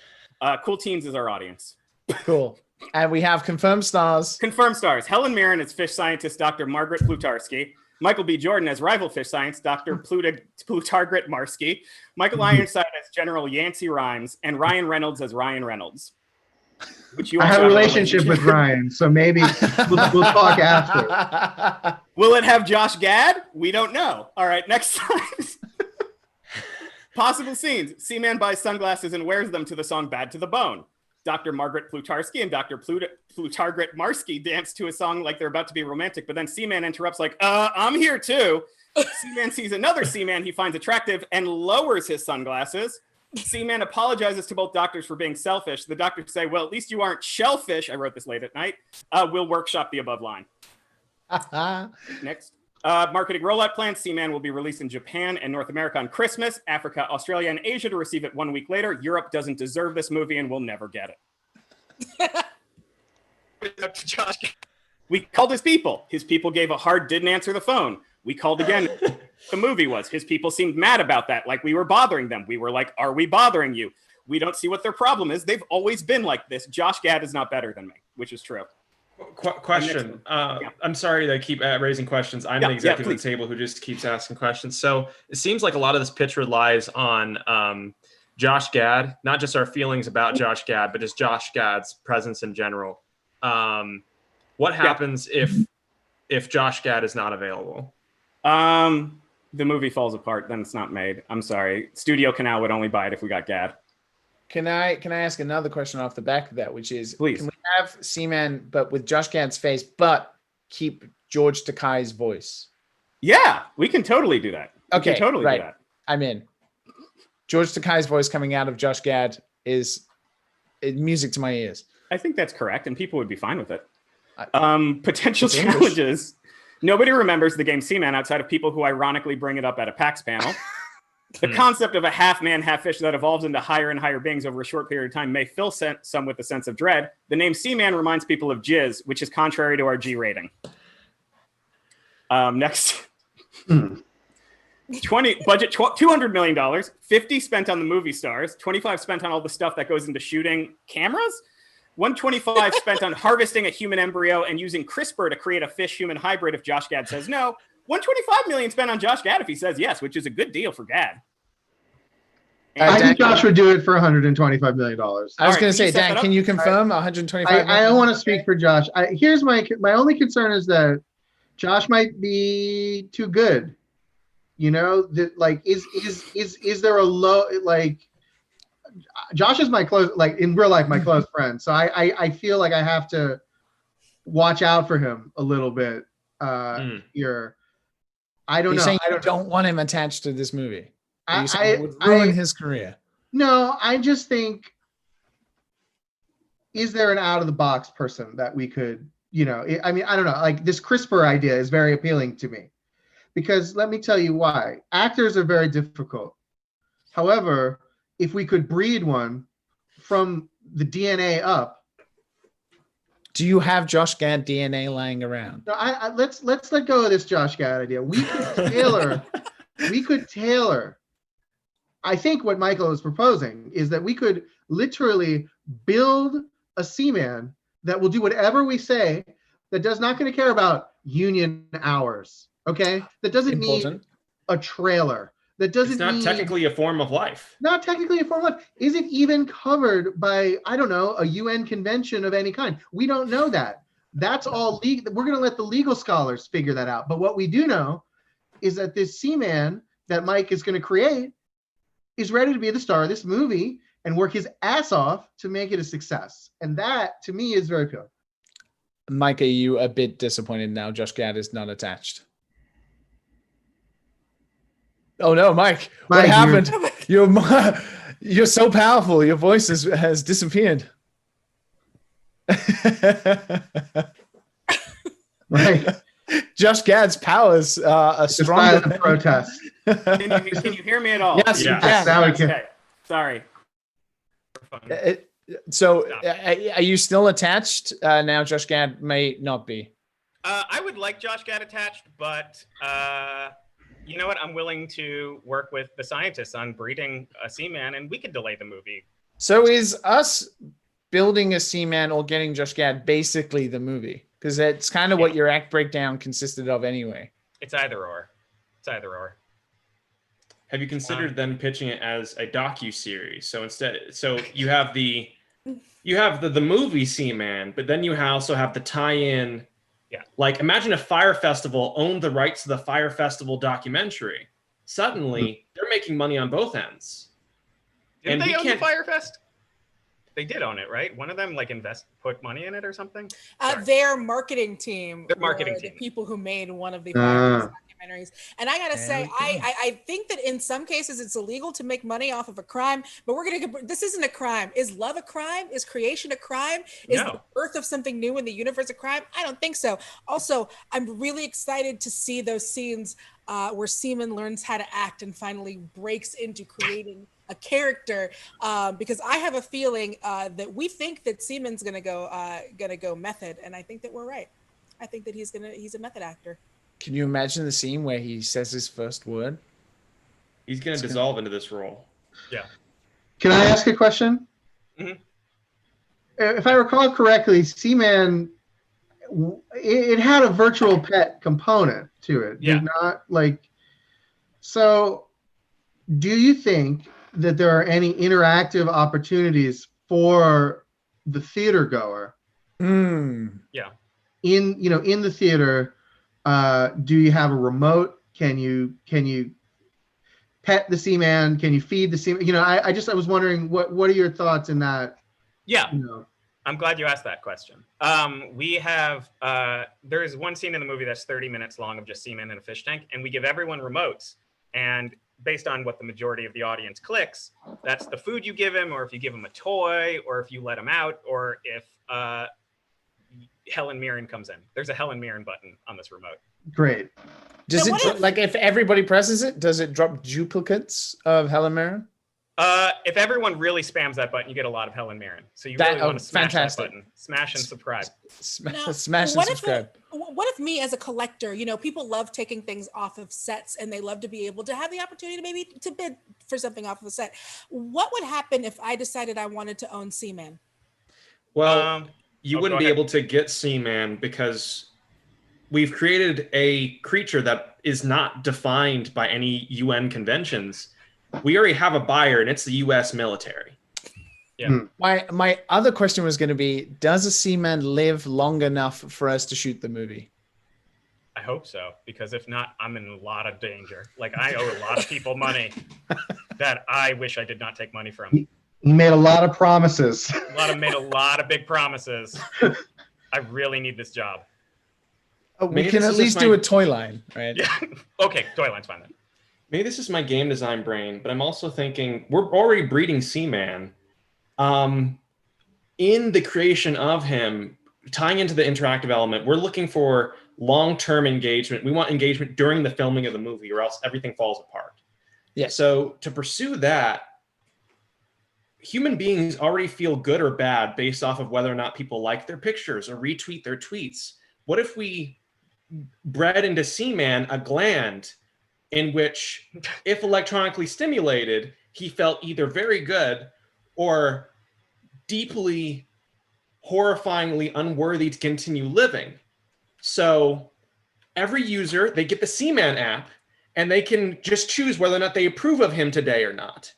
Cool teens is our audience. Cool. And we have confirmed stars. Confirmed stars. Helen Mirren as fish scientist Dr. Margaret Plutarski. Michael B. Jordan as rival fish science Dr. Plutargret Marsky. Michael Ironside as General Yancey Rhymes. And Ryan Reynolds as Ryan Reynolds. Which you I have a relationship with Ryan, so maybe we'll talk after. Will it have Josh Gad? We don't know. All right, next slide. Possible scenes. Seaman buys sunglasses and wears them to the song Bad to the Bone. Dr. Margaret Plutarski and Dr. Plutargret Marsky dance to a song like they're about to be romantic, but then Seaman interrupts like, I'm here too. Seaman sees another Seaman he finds attractive and lowers his sunglasses. Seaman apologizes to both doctors for being selfish. The doctors say, well, at least you aren't shellfish. I wrote this late at night. We'll workshop the above line. Next. Marketing rollout plan. Seaman will be released in Japan and North America on Christmas, Africa, Australia, and Asia to receive it 1 week later. Europe doesn't deserve this movie and will never get it. We called his people. His people gave a hard, didn't answer the phone. We called again. The movie was. His people seemed mad about that, like we were bothering them. We were like, are we bothering you? We don't see what their problem is. They've always been like this. Josh Gad is not better than me, which is true. Question. I'm sorry that I keep raising questions. I'm the executive at the table who just keeps asking questions. So it seems like a lot of this pitch relies on Josh Gad, not just our feelings about Josh Gad, but just Josh Gad's presence in general. What happens if Josh Gad is not available? The movie falls apart, then it's not made. I'm sorry. Studio Canal would only buy it if we got Gad. Can I ask another question off the back of that, which is, please, can we have Seaman but with Josh Gad's face, but keep George Takei's voice? Yeah, we can totally do that. Okay, do that. I'm in. George Takei's voice coming out of Josh Gad is music to my ears. I think that's correct, and people would be fine with it. Potential challenges. Nobody remembers the game Seaman outside of people who ironically bring it up at a PAX panel. The concept of a half-man, half-fish that evolves into higher and higher beings over a short period of time may fill some with a sense of dread. The name Seaman reminds people of jizz, which is contrary to our G rating. Next. Budget $200 million, $50 spent on the movie stars, $25 spent on all the stuff that goes into shooting cameras, $125 spent on harvesting a human embryo and using CRISPR to create a fish-human hybrid if Josh Gad says no. $125 million spent on Josh Gad if he says yes, which is a good deal for Gad. I think Josh would do it for $125 million. I was going to say, Dan, can you confirm $125 million? I don't want to speak for Josh. Here's my only concern is that Josh might be too good. You know, that like is there a low like? Josh is my close, like in real life, my close friend. So I feel like I have to watch out for him a little bit here. I don't know. Saying I don't want him attached to this movie. It would ruin his career. No, I just think, is there an out of the box person that we could, you know, I mean, I don't know. Like this CRISPR idea is very appealing to me because let me tell you why. Actors are very difficult. However, if we could breed one from the DNA up, Do you have Josh Gad DNA lying around? No, let's let go of this Josh Gad idea. We could tailor. I think what Michael is proposing is that we could literally build a Seaman that will do whatever we say, that does not going to care about union hours. Okay, that doesn't need a trailer. That doesn't. It's not technically a form of life. Not technically a form of life. Is it even covered by, I don't know, a UN convention of any kind? We don't know that. That's all legal. We're going to let the legal scholars figure that out. But what we do know is that this Seaman that Mike is going to create is ready to be the star of this movie and work his ass off to make it a success. And that, to me, is very appealing. Mike, are you a bit disappointed now Josh Gad is not attached? Oh no, Mike, what happened? You're so powerful. Your voice has disappeared. Right. Josh Gad's powers are stronger. Silent protest. Can you hear me at all? Yes, Yeah. you can. Now we can. Okay. Sorry. So, are you still attached now? Josh Gad may not be. I would like Josh Gad attached, but you know what? I'm willing to work with the scientists on breeding a Seaman, and we could delay the movie. So, is us building a Seaman or getting Josh Gad basically the movie? Because that's kind of what your act breakdown consisted of anyway. It's either or. It's either or. Have you considered then pitching it as a docu-series? So you have the movie Seaman, but then you also have the tie-in. Yeah. Like, imagine if Fire Festival owned the rights to the Fire Festival documentary. Suddenly, they're making money on both ends. Didn't they own the Fire Fest? They did own it, right? One of them put money in it or something. Their marketing team. Their marketing were team. The people who made one of the documentaries. And I gotta say, I think that in some cases it's illegal to make money off of a crime, but this isn't a crime. Is love a crime? Is creation a crime? Is the birth of something new in the universe a crime? I don't think so. Also, I'm really excited to see those scenes where Seaman learns how to act and finally breaks into creating a character, because I have a feeling that we think that Seaman's gonna go method, and I think that we're right. I think that he's a method actor. Can you imagine the scene where he says his first word? He's going to dissolve into this role. Yeah. Can I ask a question? Mm-hmm. If I recall correctly, Seaman, it had a virtual pet component to it. Yeah. Did not so do you think that there are any interactive opportunities for the theater goer? Yeah. In the theater, do you have a remote? Can you pet the Seaman? Can you feed the Seaman? I was wondering what are your thoughts in that? Yeah. I'm glad you asked that question. We have there is one scene in the movie that's 30 minutes long of just Seaman in a fish tank, and we give everyone remotes, and based on what the majority of the audience clicks, that's the food you give him, or if you give him a toy, or if you let him out, or if Helen Mirren comes in. There's a Helen Mirren button on this remote. Great. Does if everybody presses it, does it drop duplicates of Helen Mirren? If everyone really spams that button, you get a lot of Helen Mirren. So you really want to smash that button. Smash and subscribe. Smash and subscribe. What if me as a collector, people love taking things off of sets and they love to be able to have the opportunity maybe to bid for something off of a set. What would happen if I decided I wanted to own Seaman? Well, you wouldn't be able to get Seaman because we've created a creature that is not defined by any UN conventions. We already have a buyer, and it's the U.S. military. Yeah. My other question was going to be, does a Seaman live long enough for us to shoot the movie? I hope so, because if not, I'm in a lot of danger. Like, I owe a lot of people money that I wish I did not take money from. He made a lot of promises. Made a lot of big promises. I really need this job. We can at least do a toy line, right? Yeah. Okay, toy line's fine then. Maybe this is my game design brain, but I'm also thinking we're already breeding Seaman. In the creation of him, tying into the interactive element, we're looking for long-term engagement. We want engagement during the filming of the movie, or else everything falls apart. Yeah. So to pursue that, human beings already feel good or bad based off of whether or not people like their pictures or retweet their tweets. What if we bred into Seaman a gland in which, if electronically stimulated, he felt either very good or deeply, horrifyingly unworthy to continue living? So every user, they get the Seaman app, and they can just choose whether or not they approve of him today or not.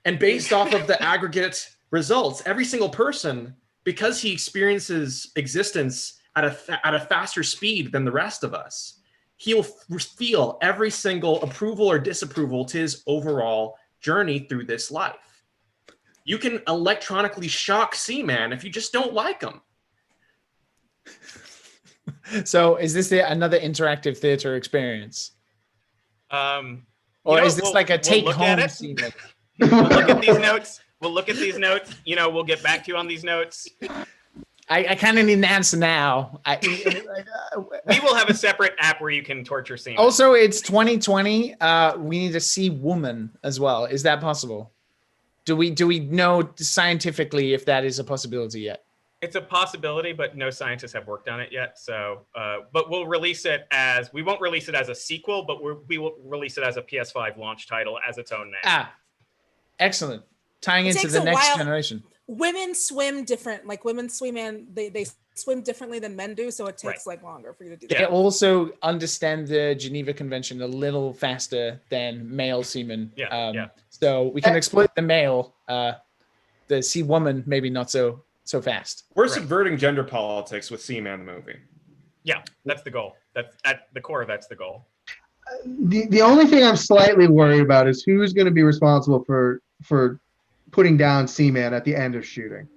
And based off of the aggregate results, every single person, because he experiences existence at a faster speed than the rest of us, he'll feel every single approval or disapproval to his overall journey through this life. You can electronically shock Seaman if you just don't like him. So is this another interactive theater experience? Or is this like a take-home Seaman? We'll look at these notes. We'll get back to you on these notes. I kind of need an answer now. We will have a separate app where you can torture Seaman. Also, it's 2020. We need to see woman as well. Is that possible? Do we know scientifically if that is a possibility yet? It's a possibility, but no scientists have worked on it yet. So, but we'll release it as, we won't release it as a sequel, but we will release it as a PS5 launch title as its own name. Excellent. Tying into the next generation. Women swim different. Like women swim they swim differently than men do, so it takes like longer for you to do that. They also understand the Geneva Convention a little faster than male seamen. So we can exploit the male, the sea woman maybe not so fast. We're subverting gender politics with Seaman the movie. Yeah, that's the goal. That's at the core. That's the goal. The only thing I'm slightly worried about is who's going to be responsible for putting down Seaman at the end of shooting.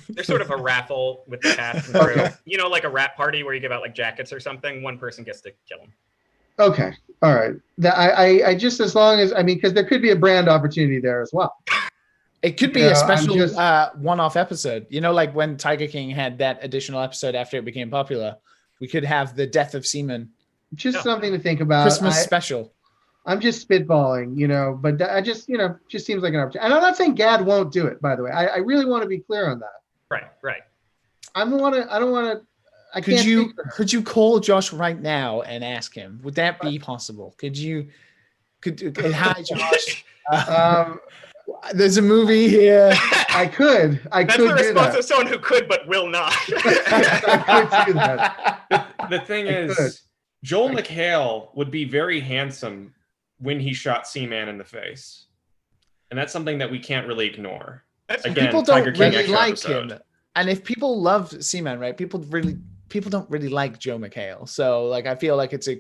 There's sort of a raffle with the cast and crew. You know, like a rap party where you give out like jackets or something. One person gets to kill him. Okay, all right. I just, as long as, I mean, because there could be a brand opportunity there as well. It could be a special one-off episode. You know, like when Tiger King had that additional episode after it became popular. We could have the death of Seaman. Just something to think about. Christmas special. I'm just spitballing, you know, but I just, you know, just seems like an opportunity. And I'm not saying Gad won't do it, by the way. I really want to be clear on that. Right. I don't want to. Could you call Josh right now and ask him? Would that be possible? Hi, Josh. There's a movie here. I could. That's the response of someone who could but will not. I could do that. The thing is, Joel McHale would be very handsome when he shot Seaman in the face, and that's something that we can't really ignore. Again, people don't Tiger King really like episode. him, and if people love Seaman, right? People don't really like Joe McHale, so like I feel like it's a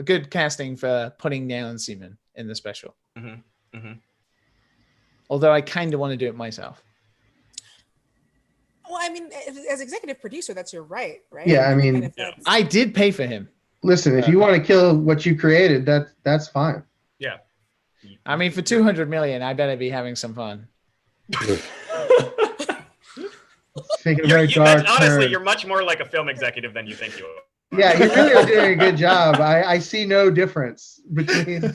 good casting for putting down Seaman in the special. Mm-hmm. Mm-hmm. Although I kind of want to do it myself. Well, I mean, as executive producer, that's your right? Yeah, I mean, I did pay for him. Listen, if you want to kill what you created, that's fine. Yeah. I mean, for $200 million, I better be having some fun. Honestly, you're much more like a film executive than you think you are. Yeah, you really are doing a good job. I see no difference between.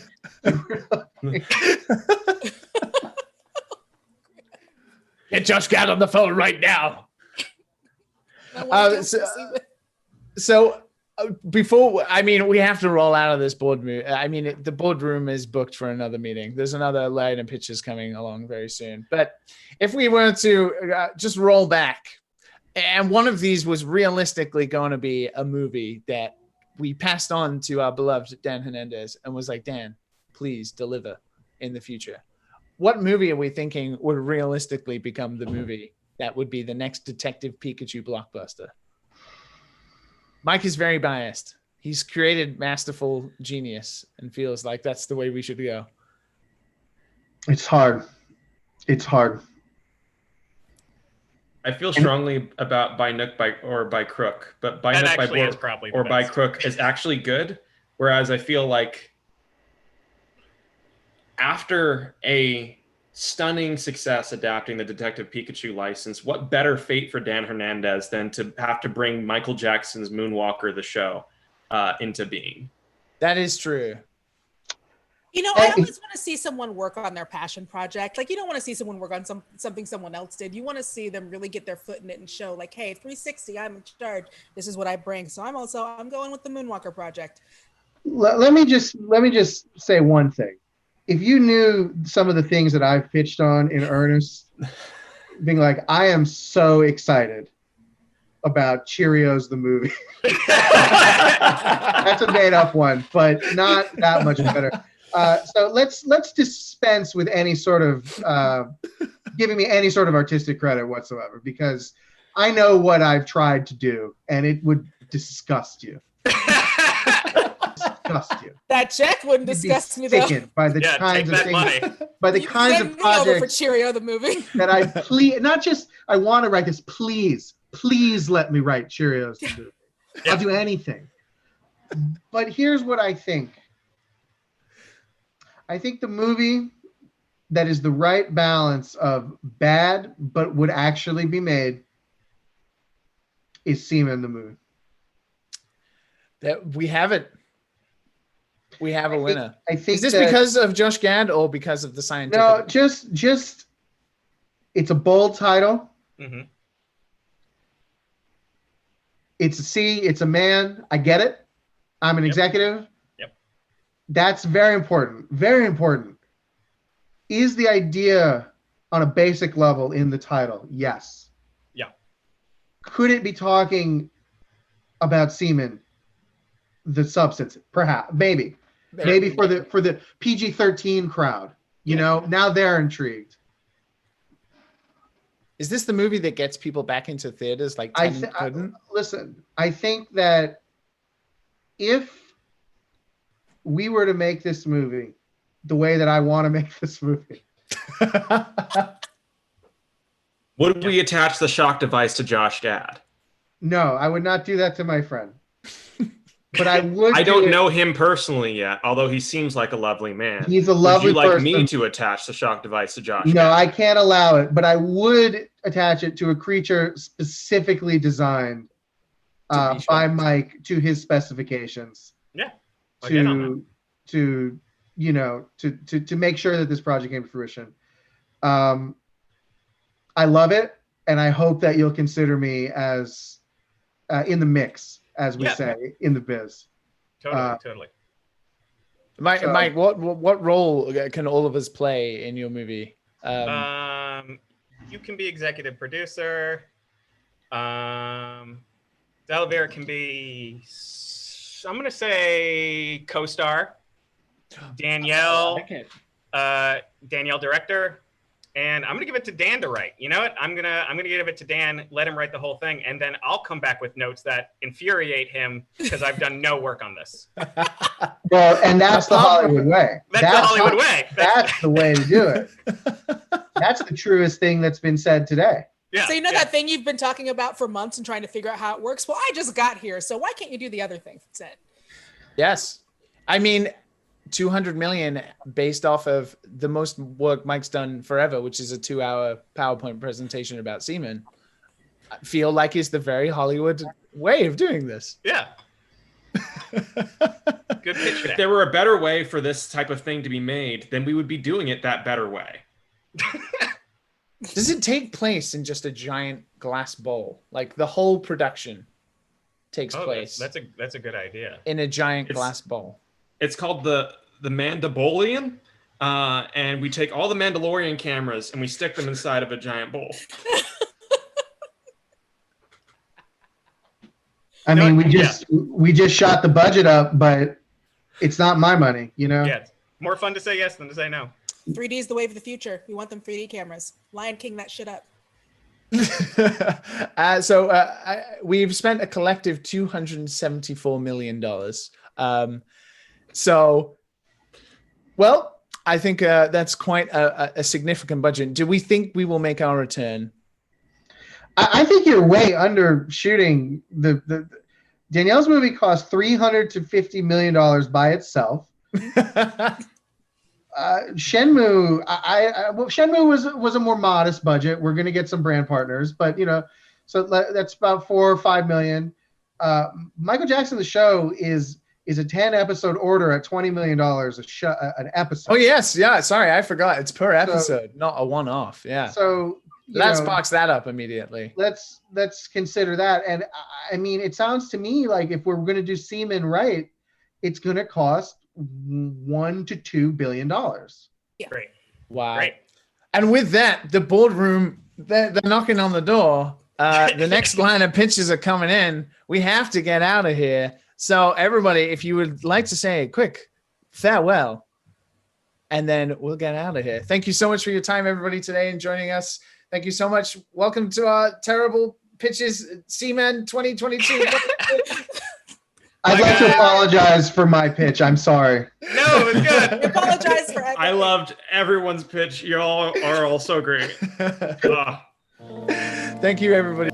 Get Josh Gad on the phone right now. Before, I mean, we have to roll out of this boardroom. I mean, the boardroom is booked for another meeting. There's another line of pitches coming along very soon. But if we were to just roll back, and one of these was realistically going to be a movie that we passed on to our beloved Dan Hernandez and was like, Dan, please deliver in the future. What movie are we thinking would realistically become the movie that would be the next Detective Pikachu blockbuster? Mike is very biased. He's created masterful genius and feels like that's the way we should go. It's hard. I feel strongly about by Nook or by Crook, but by Nook by Board or by Crook is actually good. Whereas I feel like after a stunning success adapting the Detective Pikachu license, what better fate for Dan Hernandez than to have to bring Michael Jackson's Moonwalker, the show, into being? That is true. You know, I always want to see someone work on their passion project. Like, you don't want to see someone work on something someone else did. You want to see them really get their foot in it and show, like, hey, 360, I'm in charge. This is what I bring. So I'm going with the Moonwalker project. Let me just say one thing. If you knew some of the things that I've pitched on in earnest, being like, I am so excited about Cheerios the movie. That's a made up one, but not that much better. So let's dispense with any sort of giving me any sort of artistic credit whatsoever, because I know what I've tried to do, and it would disgust you. Disgust you. That check wouldn't disgust me though. By the kinds of things, by the kinds of projects over for Cheerio the movie. that I please, not just I want to write this. Please let me write Cheerios the movie. Yeah. I'll do anything. But here's what I think. I think the movie that is the right balance of bad but would actually be made is Seaman the Moon. That we have it. We have a winner. I think is this because of Josh Gad or because of the scientific? No, just it's a bold title. Mm-hmm. It's a man. I get it. I'm an executive. Yep. That's very important. Very important. Is the idea on a basic level in the title? Yes. Yeah. Could it be talking about semen, the substance? Perhaps. Maybe for the PG-13 crowd. You know, now they're intrigued. Is this the movie that gets people back into theaters like Tenet couldn't? Listen, I think that if we were to make this movie the way that I want to make this movie, would we attach the shock device to Josh Gad? No, I would not do that to my friend. But I would. I don't know him personally yet, although he seems like a lovely man. He's a lovely person. Would you like me to attach the shock device to Josh? No, I can't allow it, but I would attach it to a creature specifically designed by Mike to his specifications. Yeah. To make sure that this project came to fruition. I love it, and I hope that you'll consider me as in the mix, as we say in the biz. Totally. Mike, what role can all of us play in your movie? You can be executive producer. Xalavier can be, I'm going to say, co-star. Danielle director. And I'm gonna give it to Dan to write. You know what? I'm gonna give it to Dan, let him write the whole thing, and then I'll come back with notes that infuriate him because I've done no work on this. Well, and that's the Hollywood way. That's the Hollywood way. That's the way to do it. That's the truest thing that's been said today. Yeah. So you know that thing you've been talking about for months and trying to figure out how it works? Well, I just got here, so why can't you do the other thing instead? Yes. I mean, 200 million based off of the most work Mike's done forever, which is a 2-hour PowerPoint presentation about semen. I feel like it's the very Hollywood way of doing this. Yeah. Good pitch. If there were a better way for this type of thing to be made, then we would be doing it that better way. Does it take place in just a giant glass bowl? Like the whole production takes place. That's a good idea. In a giant glass bowl. It's called the Mandalorian, and we take all the Mandalorian cameras and we stick them inside of a giant bowl. I mean, we just shot the budget up, but it's not my money, you know? Yeah, it's more fun to say yes than to say no. 3D is the wave of the future. We want them 3D cameras. Lion King that shit up. We've spent a collective $274 million. I think that's quite a significant budget. Do we think we will make our return? I think you're way undershooting. The Danielle's movie cost $300 to $50 million by itself. Shenmue, Shenmue was a more modest budget. We're going to get some brand partners, but so that's about $4 or $5 million. Michael Jackson, the show, is is a 10-episode order at $20 million an episode. Oh yes, yeah. Sorry, I forgot. It's per episode, not a one-off. Yeah. So that sparks that up immediately. Let's consider that. And I mean, it sounds to me like if we're going to do Seaman right, it's going to cost $1 to $2 billion. Yeah. Great. Wow. Great. And with that, the boardroom, they're knocking on the door. The next line of pitches are coming in. We have to get out of here. So everybody, if you would like to say a quick farewell, and then we'll get out of here. Thank you so much for your time, everybody, today and joining us. Thank you so much. Welcome to our terrible pitches, Seaman 2022. I'd like to apologize for my pitch. I'm sorry. No, it's good. I apologize for everything. I loved everyone's pitch. You all are all so great. Thank you, everybody.